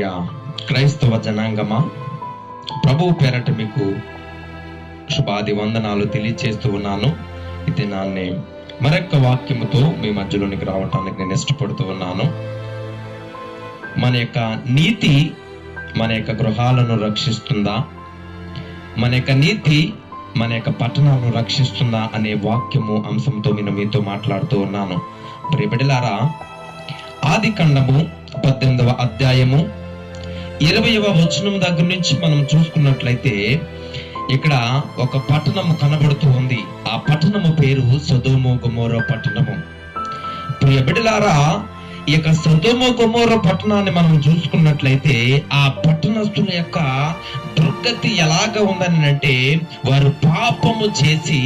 ప్రియ క్రైస్తవ జనాంగమా, ప్రభువు పేరట మీకు శుభాది వందనాలు తెలియచేస్తూ ఉన్నాను. ఈ దినాన్ని మరొక వాక్యముతో మీ మధ్యలోనికి రావటానికి నేను ఇష్టపడుతూ ఉన్నాను. మన యొక్క నీతి మన యొక్క గృహాలను రక్షిస్తుందా, మన యొక్క నీతి మన యొక్క పట్టణాలను రక్షిస్తుందా అనే వాక్యము అంశంతో నేను మీతో మాట్లాడుతూ ఉన్నాను. ప్రియబిడ్డలారా, ఆదికాండము 18వ అధ్యాయము 20వ వచనం దగ్గర నుంచి మనం చూసుకున్నట్లయితే ఇక్కడ ఒక పట్టణము కనబడుతూ ఉంది. ఆ పట్టణము పేరు సొదొమ గొమొర్రా పట్టణము. ప్రియబిడ్డలారా, ఈ యొక్క సొదొమ గొమొర్రా పట్టణాన్ని మనం చూసుకున్నట్లయితే ఆ పట్టణస్తుల యొక్క దుర్గతి ఎలాగ ఉందని అంటే, వారు పాపము చేసి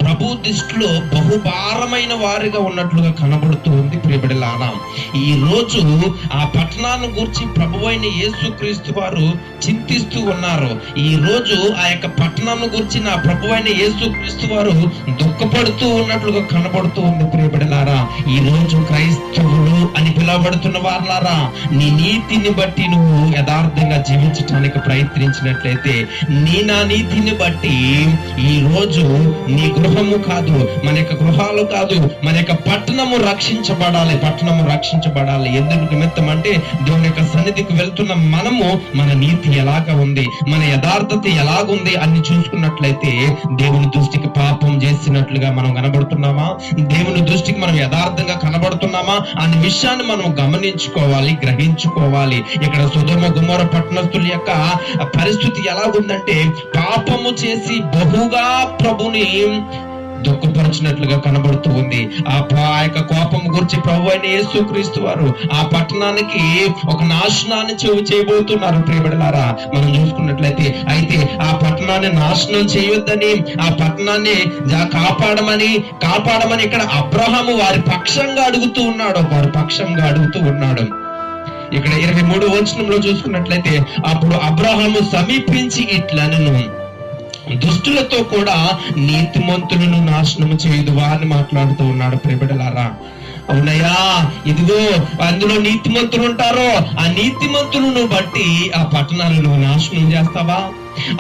ప్రభు దృష్టిలో బహుభారమైన వారిగా ఉన్నట్లుగా కనబడుతూ ఉంది. ప్రియబిడ్డలారా, ఈ రోజు ఆ పట్టణాన్ని గురించి ప్రభువైన యేసుక్రీస్తు వారు చింతిస్తూ ఉన్నారు. ఈ రోజు ఆ యొక్క పట్టణాన్ని గురించి నా ప్రభువైన యేసుక్రీస్తు వారు దుఃఖపడుతూ ఉన్నట్లుగా కనబడుతూ ఉంది. ప్రియబిడ్డలారా, ఈ రోజు క్రైస్తవులు అని పిలువబడుతున్న వారులారా, నీ నీతిని బట్టి నువ్వు యథార్థంగా జీవించడానికి ప్రయత్నించినట్లయితే, నా నీతిని బట్టి ఈ రోజు నీ గృహము కాదు, మన యొక్క గృహాలు కాదు, మన యొక్క పట్టణము రక్షించబడాలి. పట్టణము రక్షించబడాలి. ఎందుకు నిమిత్తం అంటే, దేవుని యొక్క సన్నిధికి వెళ్తున్న మనము మన నీతి ఎలాగ ఉంది, మన యథార్థత ఎలాగుంది అని చూసుకున్నట్లయితే, దేవుని దృష్టికి పాపం చేసినట్లుగా మనం కనబడుతున్నామా, దేవుని దృష్టికి మనం యథార్థంగా కనబడుతున్నామా అనే విషయాన్ని మనం గమనించుకోవాలి, గ్రహించుకోవాలి. ఇక్కడ సొదొమ గొమొర్రా పట్టణస్తుల యొక్క పరిస్థితి ఎలాగుందంటే, పాపము చేసి బహుగా ప్రభుని దుఃఖపరిచినట్లుగా కనబడుతూ ఉంది. ఆ యొక్క కోపం గురించి ప్రభు అయిన యేసుక్రీస్తు వారు ఆ పట్టణానికి ఒక నాశనాన్ని చేయబోతున్నారు. ప్రియబిడ్డలారా, మనం చూసుకున్నట్లయితే, అయితే ఆ పట్టణాన్ని నాశనం చేయొద్దని, ఆ పట్టణాన్ని కాపాడమని ఇక్కడ అబ్రహాము వారి పక్షంగా అడుగుతూ ఉన్నాడు. ఇక్కడ 23వ వచనంలో చూసుకున్నట్లయితే, అప్పుడు అబ్రహాము సమీపించి ఇట్లనెను, దుష్టులతో కూడా నీతిమంతులను నాశనము చేయదువా అని మాట్లాడుతూ ఉన్నాడు. ప్రియబిడ్డలారా, అవునయ్యా, ఇదిగో అందులో నీతిమంతులు ఉంటారో ఆ నీతిమంతులను బట్టి ఆ పట్టణాలను నాశనం చేస్తావా?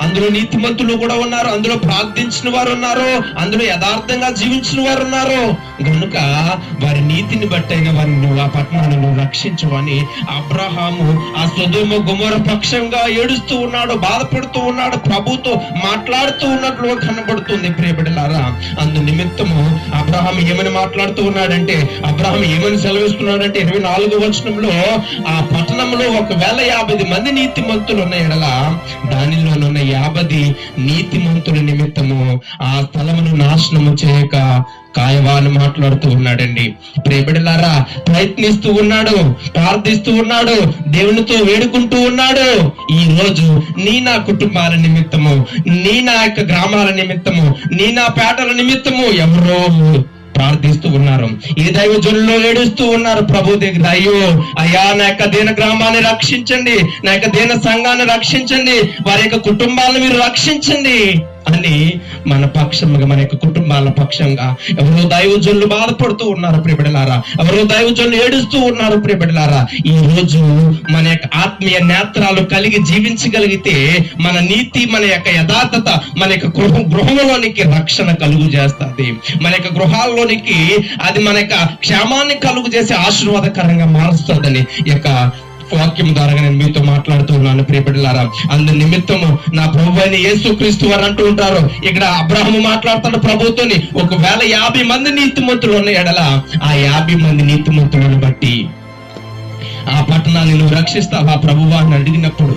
అందులో నీతిమంతులు కూడా ఉన్నారు, అందులో ప్రార్థించిన వారు ఉన్నారు, అందులో యథార్థంగా జీవించిన వారు ఉన్నారు. కనుక వారి నీతిని బట్టి అయిన వారిని ఆ పట్టణాలను రక్షించమని అబ్రహాము ఆ సొదొమ గొమొర్రా పక్షంగా ఏడుస్తూ ఉన్నాడు, బాధపడుతూ ఉన్నాడు, ప్రభుతో మాట్లాడుతూ ఉన్నట్లు కనబడుతుంది. ప్రియబిడ్డలారా, అందు నిమిత్తము అబ్రహాము ఏమని మాట్లాడుతూ ఉన్నాడంటే, అబ్రహాము ఏమని సెలవిస్తున్నాడంటే 24వ వచనంలో, ఆ పట్టణంలో ఒకవేళ 50 మంది నీతిమంతులు ఉన్న ఎడల దానిలో 50 నీతిమంతుల నిమిత్తము ఆ స్థలమును నాశనము చేయక కాయవాన్ని మాట్లాడుతూ ఉన్నాడండి. ప్రియబిడ్డలారా, ప్రయత్నిస్తూ ఉన్నాడు, ప్రార్థిస్తూ ఉన్నాడు, దేవునితో వేడుకుంటూ ఉన్నాడు. ఈ రోజు నా కుటుంబాల నిమిత్తము, నా యొక్క గ్రామాల నిమిత్తము, నా పేటల నిమిత్తము ఎవరో ప్రార్థిస్తూ ఉన్నారు. ఈ దైవజనుల్లో ఏడుస్తూ ఉన్నారు ప్రభు దగ్గర, అయ్యా నా యొక్క దీన గ్రామాన్ని రక్షించండి, నా యొక్క దీన సంఘాన్ని రక్షించండి, వారి యొక్క కుటుంబాలను మీరు రక్షించండి అని మన పక్షంగా, మన యొక్క కుటుంబాల పక్షంగా ఎవరో దైవజనులు బాధపడుతూ ఉన్నారు. ప్రియబిడ్డలారా, ఎవరో దైవజనులు ఏడుస్తూ ఉన్నారు. ప్రియబిడ్డలారా, ఈ రోజు మన యొక్క ఆత్మీయ నేత్రాలు కలిగి జీవించగలిగితే మన నీతి, మన యొక్క యథార్థత మన యొక్క గృహంలోనికి రక్షణ కలుగు చేస్తుంది. మన యొక్క గృహాల్లోనికి అది మన యొక్క క్షేమాన్ని కలుగు చేసి ఆశీర్వాదకరంగా మారుస్తుందని యొక్క వాక్యం ద్వారా నేను మీతో మాట్లాడుతూ ఉన్నాను. ప్రియబిడ్డలారా, అందు నిమిత్తము నా ప్రభు అయిన యేసుక్రీస్తు వారు అంటూ ఉంటారు, ఇక్కడ అబ్రహాము మాట్లాడుతున్న ప్రభుతోని, ఒకవేళ 50 మంది నీతిమంతులు ఉన్న ఎడల ఆ 50 మంది నీతిమంతులను బట్టి ఆ పట్టణాన్ని నువ్వు రక్షిస్తావా ప్రభువా అని అడిగినప్పుడు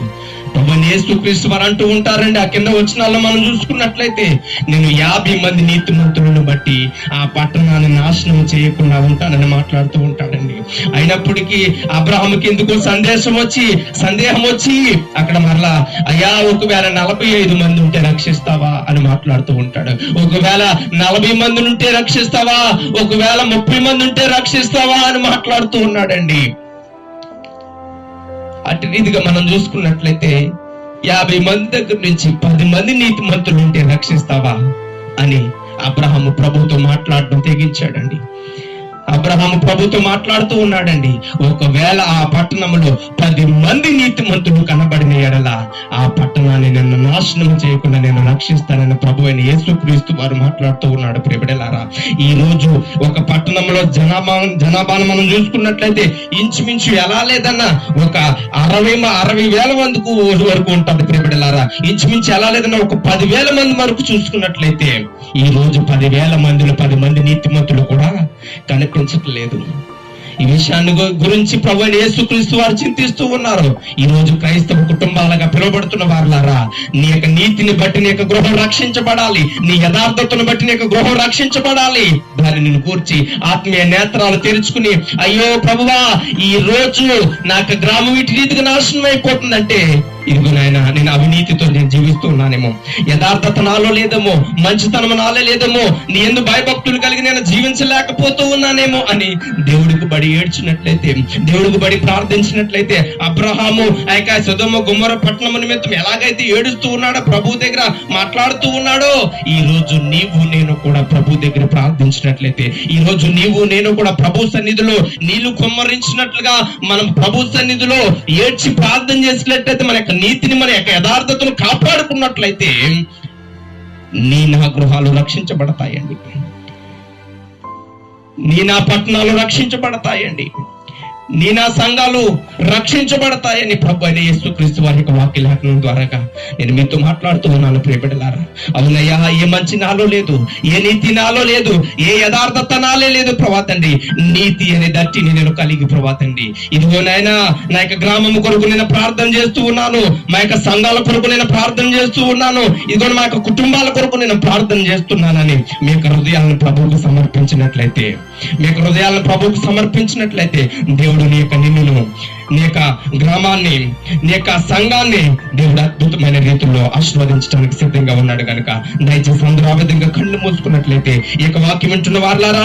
ప్రభు యేసుక్రీస్తు వారు అంటూ ఉంటారండి. ఆ కింద వచనాల్లో మనం చూసుకున్నట్లయితే, నేను 50 మంది నీతిమంతులను బట్టి ఆ పట్టణాన్ని నాశనం చేయకుండా ఉంటానని మాట్లాడుతూ ఉంటాడండి. అయినప్పటికీ అబ్రహాముకి ఎందుకో సందేహం వచ్చి అక్కడ మరలా, అయ్యా ఒకవేళ 45 మంది ఉంటే రక్షిస్తావా అని మాట్లాడుతూ ఉంటాడు. ఒకవేళ 40 మంది ఉంటే రక్షిస్తావా, ఒకవేళ 30 మంది ఉంటే రక్షిస్తావా అని మాట్లాడుతూ ఉన్నాడండి. అటు రీతిగా మనం చూసుకున్నట్లయితే 50 మంది దగ్గర నుంచి 10 మంది నీతిమంతులు ఉంటే రక్షిస్తావా అని అబ్రహాము ప్రభుతో మాట్లాడడం తెగించాడండి. అబ్రహాము ప్రభుతో మాట్లాడుతూ ఉన్నాడండి. ఒకవేళ ఆ పట్టణంలో 10 మంది నీతిమంతులు కనబడిన ఎడల ఆ పట్టణాన్ని నేను నాశనం చేయకుండా నేను రక్షిస్తానని ప్రభు అయిన యేసుక్రీస్తు వారు మాట్లాడుతూ ఉన్నాడు. ప్రియబిడ్డలారా, ఈ రోజు ఒక పట్టణంలో జనాభాను మనం చూసుకున్నట్లయితే ఇంచుమించు ఎలా లేదన్నా ఒక 60,000 మందికి వరకు ఉంటుంది. ప్రియబిడ్డలారా, ఇంచుమించు ఎలా లేదన్నా ఒక 10,000 మంది వరకు చూసుకున్నట్లయితే ఈ రోజు 10,000 మందిలో 10 మంది నీతిమంతులు కూడా కనిపించట్లేదు. ఈ విషయాన్ని గురించి ప్రభు అయిన యేసుక్రీస్తు వారు చింతిస్తూ ఉన్నారు. ఈ రోజు క్రైస్తవ కుటుంబాలుగా పిలువబడుతున్న వారులారా, నీ యొక్క నీతిని బట్టి నీ యొక్క గృహం రక్షించబడాలి, నీ యథార్థతను బట్టి నీ యొక్క గృహం రక్షించబడాలి. దానిని కూర్చి ఆత్మీయ నేత్రాలు తెరుచుకుని, అయ్యో ప్రభువా, ఈ రోజు నాకు గ్రామం ఇటు రీతిగా నాశనం అయిపోతుందంటే, ఇదిగో నాయన, నేను అవినీతితో నేను జీవిస్తున్నానేమో, యథార్థత నాలో లేదేమో, మంచితనం నాలో లేదేమో, నీ యందు భయభక్తులు కలిగి నేను జీవించలేకపోతూ ఉన్నానేమో అని దేవుడికి బడి ఏడ్చినట్లయితే, దేవుడికి బడి ప్రార్థించినట్లయితే, అబ్రహాము ఆ యొక్క సొదొమ గొమొర్రా పట్టణం నిమిత్తం ఎలాగైతే ఏడుస్తూ ఉన్నాడో, ప్రభు దగ్గర మాట్లాడుతూ ఉన్నాడో, ఈ రోజు నీవు నేను కూడా ప్రభు దగ్గర ప్రార్థించినట్లయితే, ఈ రోజు నీవు నేను కూడా ప్రభు సన్నిధిలో నీళ్లు కుమ్మరించినట్లుగా మనం ప్రభు సన్నిధిలో ఏడ్చి ప్రార్థన చేసినట్లయితే, మన యొక్క నీతిని, మన యొక్క యథార్థతను కాపాడుకున్నట్లయితే నీ నా గృహాలు రక్షించబడతాయండి, నీ నా పట్టణాలు రక్షించబడతాయండి, నీ నా సంఘాలు రక్షించబడతాయని ప్రభు అయిన యేసుక్రీస్తు వారి యొక్క వాక్య లేఖనం ద్వారా నేను మీతో మాట్లాడుతూ ఉన్నాను. ప్రియబిడ్డలారా, అవునయ్యా, ఏ మంచి నాలో లేదు, ఏ నీతి నాలో లేదు, ఏ యథార్థత నాలే లేదు ప్రభాతండి. నీతి అనే దట్టిని నేను కలిగి ప్రభాతండి, ఇదిగో నాయనా, నా యొక్క గ్రామం కొరకు నేను ప్రార్థన చేస్తూ ఉన్నాను, మా యొక్క సంఘాల కొరకు నేను ప్రార్థన చేస్తూ ఉన్నాను, ఇదిగో మా యొక్క కుటుంబాల కొరకు నేను ప్రార్థన చేస్తున్నానని మీ యొక్క హృదయాలను ప్రభువుకు సమర్పించినట్లయితే, మీ యొక్క హృదయాలను ప్రభువుకు సమర్పించినట్లయితే దేవుడు నీ యొక్క నిన్నును, నీ యొక్క గ్రామాన్ని, నీ యొక్క సంఘాన్ని దేవుడు అద్భుతమైన రీతిలో ఆశీర్వదించడానికి సిద్ధంగా ఉన్నాడు కనుక దయచేసి అందరూ ఆ విధంగా కళ్ళు మూసుకున్నట్లయితే, ఈ యొక్క వాక్యం వింటున్న వాళ్ళారా,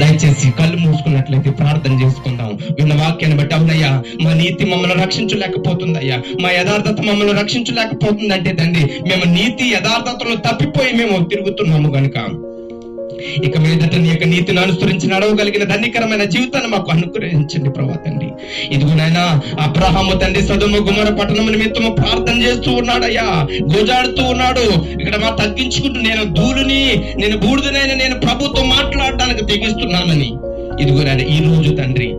దయచేసి కళ్ళు మూసుకున్నట్లయితే ప్రార్థన చేసుకుందాం. విన్న వాక్యాన్ని బట్టి, అవునయ్యా, మా నీతి మమ్మల్ని రక్షించలేకపోతుందయ్యా, మా యథార్థత మమ్మల్ని రక్షించలేకపోతుందంటే తండ్రి, మేము నీతి యథార్థతలు తప్పిపోయి మేము తిరుగుతున్నాము కనుక ఇక మీదట నీ యొక్క నీతిని అనుసరించి నడవగలిగిన ధన్యకరమైన జీవితాన్ని మాకు అనుగ్రహించండి ప్రభా తండ్రి. ఇదిగో నాయనా, అబ్రహాము తండ్రి సొదొమ గొమొర్రా పట్టణం నిమిత్తము ప్రార్థన చేస్తూ ఉన్నాడయ్యా, గోజాడుతూ ఉన్నాడు. ఇక్కడ మా తగ్గించుకుంటూ, నేను ధూళిని, నేను బూడిదనైనా నేను ప్రభుతో మాట్లాడడానికి తెగిస్తున్నానని, ఇదిగో నాయన, ఈ రోజు తండ్రి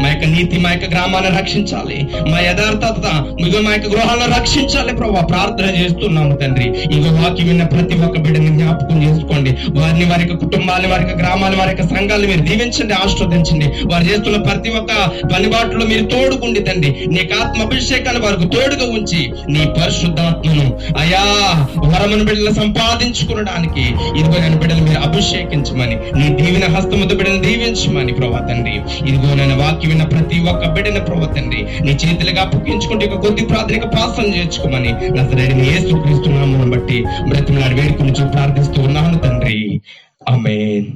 మా యొక్క నీతి, మా యొక్క గ్రామాన్ని రక్షించాలి, మా యథార్థత ఇగో మా యొక్క గృహాలను రక్షించాలి ప్రభా, ప్రార్థన చేస్తున్నాము తండ్రి. ఇగో వాక్యం విన్న ప్రతి ఒక్క బిడ్డని జ్ఞాపకం చేసుకోండి, వారిని, వారి యొక్క కుటుంబాన్ని, వారి యొక్క గ్రామాన్ని, వారి యొక్క సంఘాలను మీరు దీవించండి, ఆశీర్వదించండి. వారు చేస్తున్న ప్రతి ఒక్క పనిబాటులో మీరు తోడుకుండి తండ్రి, నీకు ఆత్మ అభిషేకాన్ని వారికి తోడుగా ఉంచి నీ పరిశుద్ధాత్మను అయా వరమును బిడ్డలు సంపాదించుకునడానికి ఇదిగో నేను బిడ్డలు మీరు అభిషేకించమని, నీ దీవెన హస్తముతో బిడ్డలు దీవించమని ప్రభా తండ్రి. ఇదిగో నేను వాక్యం విన్న ప్రతి ఒక్క బిడ్డను ప్రభా తండ్రి నీ చేతులుగా అప్పగించుకుంటే ఇక కొద్ది ప్రార్థనకు పాసం చేర్చుకోమని నజరేయుడైన యేసుక్రీస్తు నామమును బట్టి బ్రతిమలాడి వేడుకొని ప్రార్థిస్తూ ఉన్నాను తండ్రి, ఆమేన్.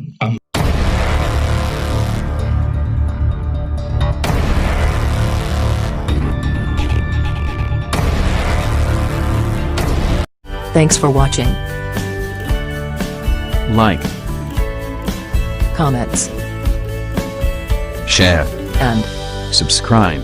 Thanks for watching. Like, Comments share, and subscribe.